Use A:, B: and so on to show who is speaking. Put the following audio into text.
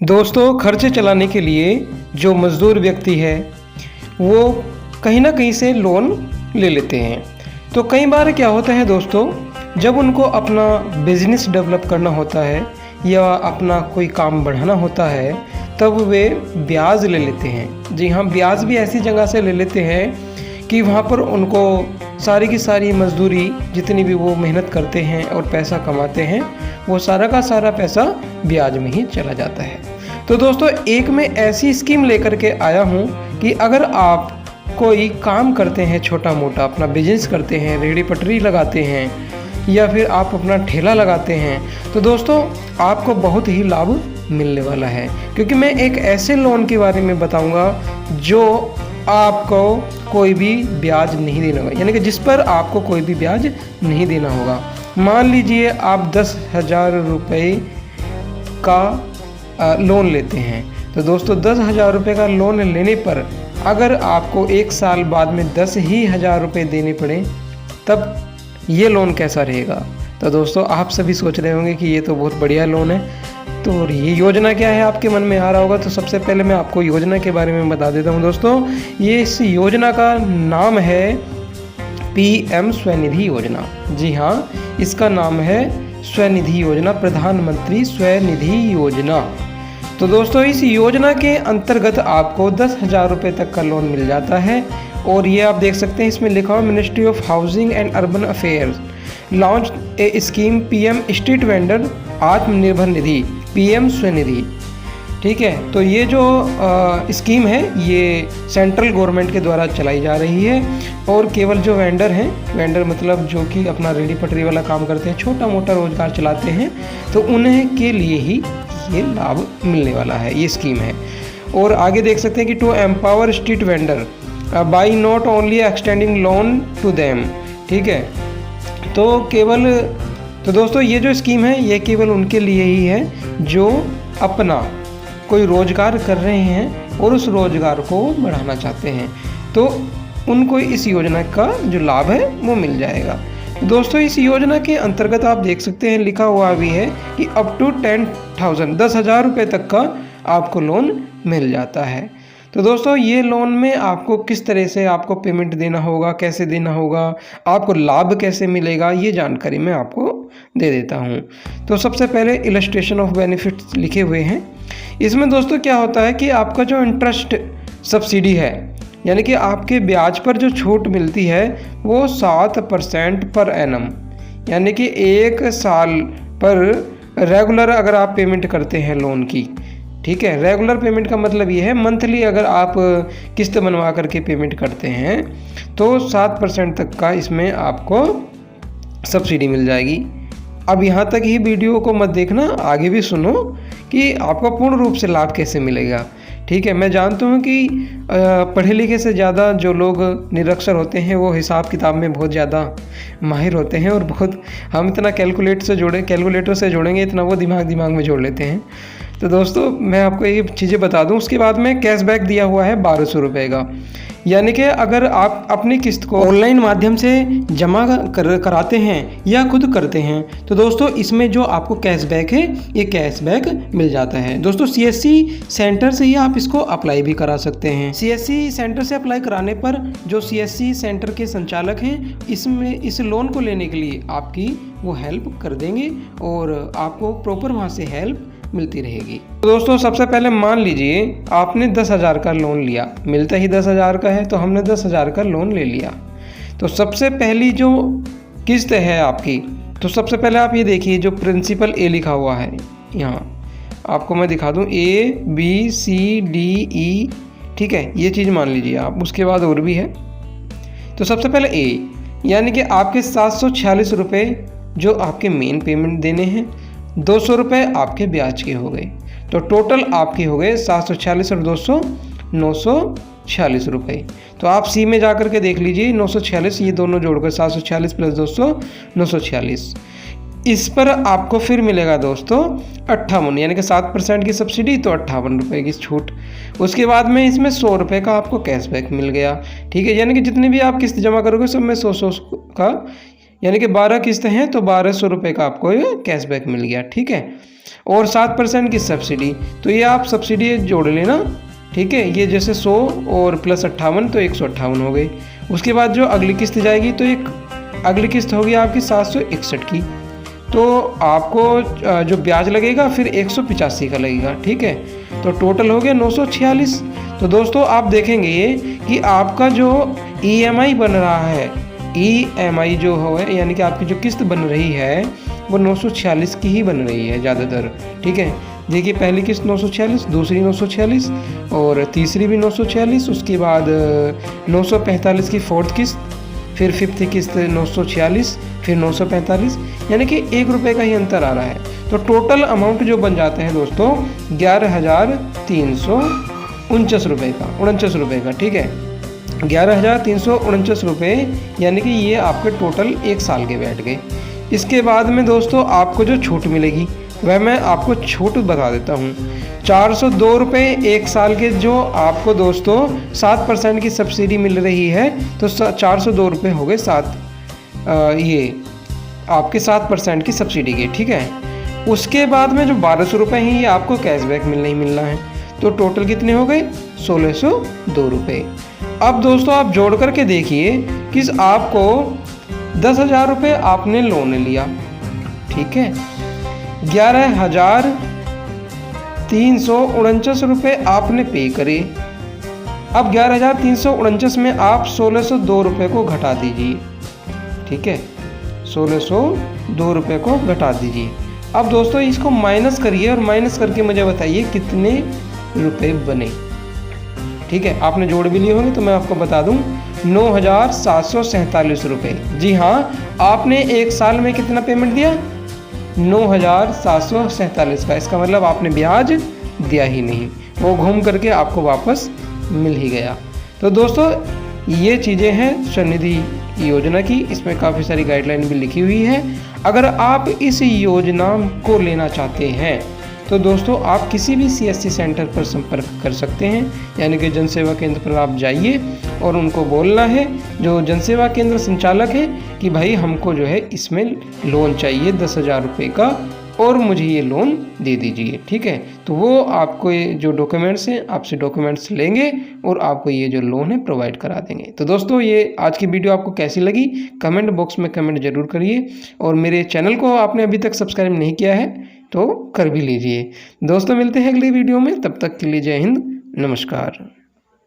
A: दोस्तों, खर्चे चलाने के लिए जो मज़दूर व्यक्ति है वो कहीं ना कहीं से लोन ले लेते हैं। तो कई बार क्या होता है दोस्तों, जब उनको अपना बिजनेस डेवलप करना होता है या अपना कोई काम बढ़ाना होता है तब वे ब्याज ले लेते हैं। जी हाँ, ब्याज भी ऐसी जगह से ले लेते हैं कि वहाँ पर उनको सारी की सारी मजदूरी जितनी भी वो मेहनत करते हैं और पैसा कमाते हैं वो सारा का सारा पैसा ब्याज में ही चला जाता है। तो दोस्तों, एक मैं ऐसी स्कीम लेकर के आया हूँ कि अगर आप कोई काम करते हैं, छोटा मोटा अपना बिजनेस करते हैं, रेहड़ी पटरी लगाते हैं या फिर आप अपना ठेला लगाते हैं, तो दोस्तों आपको बहुत ही लाभ मिलने वाला है। क्योंकि मैं एक ऐसे लोन के बारे में बताऊंगा जो आपको कोई भी ब्याज नहीं देना होगा, यानी कि जिस पर आपको कोई भी ब्याज नहीं देना होगा। मान लीजिए आप 10,000 रुपये का लोन लेते हैं, तो दोस्तों 10,000 रुपये का लोन लेने पर अगर आपको 1 साल बाद में 10,000 रुपये देने पड़े तब ये लोन कैसा रहेगा। तो दोस्तों आप सभी सोच रहे होंगे कि ये तो बहुत बढ़िया लोन है। तो ये योजना क्या है आपके मन में आ रहा होगा। तो सबसे पहले मैं आपको योजना के बारे में बता देता हूँ दोस्तों। ये इस योजना का नाम है PM स्वनिधि योजना। जी हाँ, इसका नाम है स्वनिधि योजना, प्रधानमंत्री स्वनिधि योजना। तो दोस्तों इस योजना के अंतर्गत आपको 10,000 रुपये तक का लोन मिल जाता है। और ये आप देख सकते हैं, इसमें लिखा हुआ ministry of housing and urban affairs launch a scheme PM street vendor Atmanirbhar Nidhi, PM Svanidhi. ठीक है, तो ये जो स्कीम है ये सेंट्रल गवर्नमेंट के द्वारा चलाई जा रही है और केवल जो वेंडर हैं, वेंडर मतलब जो कि अपना रेहड़ी पटरी वाला काम करते हैं, छोटा मोटा रोजगार चलाते हैं, तो उन्हें के लिए ही ये लाभ मिलने वाला है, ये स्कीम है। और आगे देख सकते हैं कि to empower street vendor by not only extending loan to them. ठीक है, तो दोस्तों ये जो स्कीम है ये केवल उनके लिए ही है जो अपना कोई रोजगार कर रहे हैं और उस रोजगार को बढ़ाना चाहते हैं, तो उनको इस योजना का जो लाभ है वो मिल जाएगा। दोस्तों इस योजना के अंतर्गत आप देख सकते हैं लिखा हुआ भी है कि अप टू 10,000 रुपये तक का आपको लोन मिल जाता है। तो दोस्तों ये लोन में आपको किस तरह से आपको पेमेंट देना होगा, कैसे देना होगा, आपको लाभ कैसे मिलेगा, ये जानकारी मैं आपको दे देता हूँ। तो सबसे पहले इलस्ट्रेशन ऑफ बेनिफिट्स लिखे हुए हैं। इसमें दोस्तों क्या होता है कि आपका जो इंटरेस्ट सब्सिडी है, यानी कि आपके ब्याज पर जो छूट मिलती है वो 7% पर एनम, यानी कि 1 साल पर रेगुलर अगर आप पेमेंट करते हैं लोन की। ठीक है, रेगुलर पेमेंट का मतलब ये है मंथली अगर आप किस्त बनवा करके पेमेंट करते हैं तो 7% तक का इसमें आपको सब्सिडी मिल जाएगी। अब यहाँ तक ही वीडियो को मत देखना, आगे भी सुनो कि आपको पूर्ण रूप से लाभ कैसे मिलेगा। ठीक है, मैं जानता हूँ कि पढ़े लिखे से ज़्यादा जो लोग निरक्षर होते हैं वो हिसाब किताब में बहुत ज़्यादा माहिर होते हैं और बहुत हम इतना कैलकुलेटर से जोड़ेंगे इतना वो दिमाग में जोड़ लेते हैं। तो दोस्तों मैं आपको ये चीज़ें बता दूं। उसके बाद में कैशबैक दिया हुआ है 1,200 रुपये का, यानी कि अगर आप अपनी किस्त को ऑनलाइन माध्यम से जमा कराते हैं या खुद करते हैं तो दोस्तों इसमें जो आपको कैशबैक है ये कैशबैक मिल जाता है। दोस्तों CSC सेंटर से ही आप इसको अप्लाई भी करा सकते हैं। CSC सेंटर से अप्लाई कराने पर जो CSC सेंटर के संचालक हैं इसमें इस लोन को लेने के लिए आपकी वो हेल्प कर देंगे और आपको प्रॉपर वहाँ से हेल्प मिलती रहेगी। तो दोस्तों सबसे पहले मान लीजिए आपने 10,000 का लोन लिया, मिलता ही 10,000 का है तो हमने 10,000 का लोन ले लिया। तो सबसे पहली जो किस्त है आपकी, तो सबसे पहले आप ये देखिए जो प्रिंसिपल A लिखा हुआ है, यहाँ आपको मैं दिखा दूँ ABCDE। ठीक है, ये चीज़ मान लीजिए आप, उसके बाद और भी है। तो सबसे पहले A, यानी कि आपके 746 रुपये जो आपके मेन पेमेंट देने हैं, 200 रुपये आपके ब्याज के हो गए, तो टोटल आपके हो गए 746 और 200 946 रुपये। तो आप C में जा कर के देख लीजिए 946, ये दोनों जोड़कर 746 + 200 946। इस पर आपको फिर मिलेगा दोस्तों 58, यानी कि 7% की सब्सिडी तो 58 रुपये की छूट। उसके बाद में इसमें 100 रुपये का आपको कैशबैक मिल गया। ठीक है, यानी कि जितनी भी आप किस्त जमा करोगे सब में 100 का, यानी कि 12 किस्त हैं तो 1,200 रुपये का आपको ये कैशबैक मिल गया। ठीक है, और 7% की सब्सिडी। तो ये आप सब्सिडी जोड़ लेना, ठीक है। ये जैसे 100 और प्लस 58 तो 158 हो गई। उसके बाद जो अगली किस्त जाएगी तो एक अगली किस्त होगी आपकी 761 की। तो आपको जो ब्याज लगेगा फिर 185 का लगेगा, ठीक है। तो टोटल हो गया 946। तो दोस्तों आप देखेंगे ये कि आपका जो EMI बन रहा है, EMI जो है यानी कि आपकी जो किस्त बन रही है वो 946 की ही बन रही है ज़्यादातर, ठीक है। देखिए पहली किस्त 946, दूसरी 946 और तीसरी भी 946, उसके बाद 945 की फोर्थ किस्त, फिर फिफ्थ किस्त 946, फिर 945, यानी कि 1 रुपये का ही अंतर आ रहा है। तो टोटल अमाउंट जो बन जाते हैं दोस्तों 11,349 रुपये का, 49 रुपये का, ठीक है। 11,349 रुपये यानी कि ये आपके टोटल 1 साल के बैठ गए। इसके बाद में दोस्तों आपको जो छूट मिलेगी वह मैं आपको छूट बता देता हूँ। 402 रुपये 1 साल के जो आपको दोस्तों 7% की सब्सिडी मिल रही है, तो 402 रुपये हो गए ये आपके 7% की सब्सिडी के, ठीक है। उसके बाद में जो 1200 रुपये हैं ये आपको कैशबैक मिलना है। तो टोटल कितने हो गए 1602 रुपये। अब दोस्तों आप जोड़ करके देखिए कि आपको 10,000 रुपये आपने लोन लिया, ठीक है। 11,349 रुपये आपने पे करे। अब 11,349 में आप 1602 रुपये को घटा दीजिए, ठीक है। 1602 रुपये को घटा दीजिए। अब दोस्तों इसको माइनस करिए और माइनस करके मुझे बताइए कितने रुपए बने, ठीक है। आपने जोड़ भी लिए होंगे तो मैं आपको बता दूं 9,747 रुपये। जी हाँ, आपने 1 साल में कितना पेमेंट दिया 9,747 का। इसका मतलब आपने ब्याज दिया ही नहीं, वो घूम करके आपको वापस मिल ही गया। तो दोस्तों ये चीज़ें हैं स्वनिधि योजना की, इसमें काफ़ी सारी गाइडलाइन भी लिखी हुई है। अगर आप इस योजना को लेना चाहते हैं तो दोस्तों आप किसी भी CSC सेंटर पर संपर्क कर सकते हैं, यानी कि जन सेवा केंद्र पर आप जाइए और उनको बोलना है, जो जन सेवा केंद्र संचालक है, कि भाई हमको जो है इसमें लोन चाहिए 10,000 रुपये का और मुझे ये लोन दे दीजिए, ठीक है। तो वो आपको ये जो डॉक्यूमेंट्स हैं आपसे डॉक्यूमेंट्स लेंगे और आपको ये जो लोन है प्रोवाइड करा देंगे। तो दोस्तों ये आज की वीडियो आपको कैसी लगी कमेंट बॉक्स में कमेंट जरूर करिए, और मेरे चैनल को आपने अभी तक सब्सक्राइब नहीं किया है तो कर भी लीजिए। दोस्तों मिलते हैं अगली वीडियो में, तब तक के लिए जय हिंद, नमस्कार।